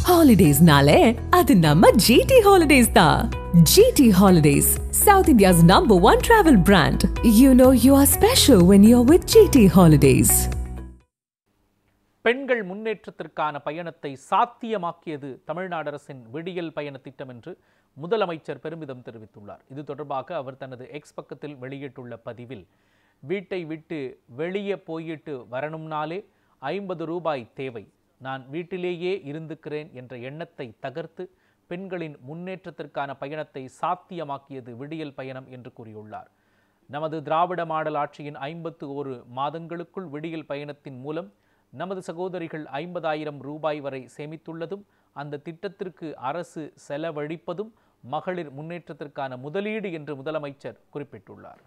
Holidays-nale, adu namma GT Holidays da. GT Holidays, South India's #1 travel brand. You know you are special when you're with GT Holidays. பெண்கள் முன்னேற்றத்திற்கான பயணத்தை சாத்தியமாக்கியது தமிழ்நாடு அரசின் விடியல் பயண திட்டம் என்று முதலமைச்சர் பெருமிதம் தெரிவித்துள்ளார். இது தொடர்பாக அவர் தனது எக்ஸ் பக்கத்தில் வெளியிட்டுள்ள பதிவில், வீட்டை விட்டு வெளியே போயிட்டு வரணும்னாலே 50 ரூபாய் தேவை, நான் வீட்டிலேயே இருந்துக்கிறேன் என்ற எண்ணத்தை தகர்த்து பெண்களின் முன்னேற்றத்திற்கான பயணத்தை சாத்தியமாக்கியது விடியல் பயணம் என்று கூறியுள்ளார். நமது திராவிட மாடல் ஆட்சியின் 51 மாதங்களுக்குள் விடியல் பயணத்தின் மூலம் நமது சகோதரிகள் 50,000 ரூபாய் வரை சேமித்துள்ளதும், அந்த திட்டத்திற்கு அரசு செலவழிப்பதும் மகளிர் முன்னேற்றத்திற்கான முதலீடு என்று முதலமைச்சர் குறிப்பிட்டுள்ளார்.